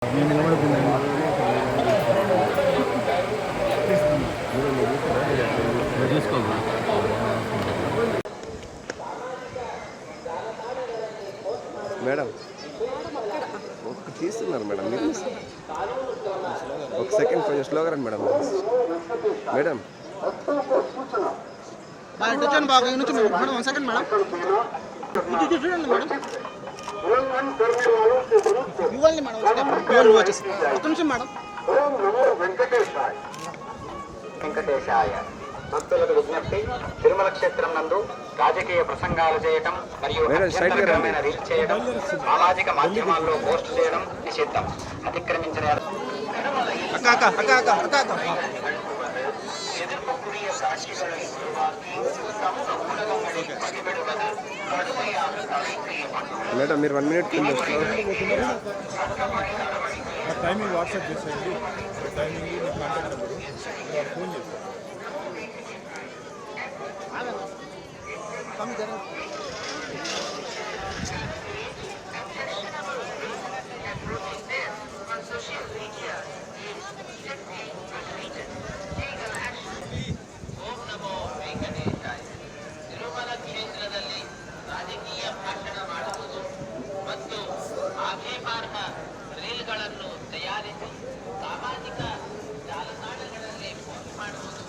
Madam ఒక తీస్తున్నారు madam మీరు ఒక సెకండ్ కొంచెం స్లోగా రండి madam madam madam 1 second madam చూడండి మేడం ఇవ్వండి మేడం ఒక నిమిషం మేడం వెంకటేశాయ భక్తులకు విజ్ఞప్తి, తిరుమల క్షేత్రం నందు రాజకీయ ప్రసంగాలు చేయటం మరియు అభ్యంతరకరమైన రీల్ చేయడం, సామాజిక మాధ్యమాల్లో పోస్ట్ చేయడం నిషిద్ధం. అతిక్రమించిన మేడం మీరు 1 మినిట్ టైమింగ్ వాట్సాప్ చేసేయండి. టైమింగ్ కాంటాక్ట్ నెంబరు ఫోన్ చేస్తాను.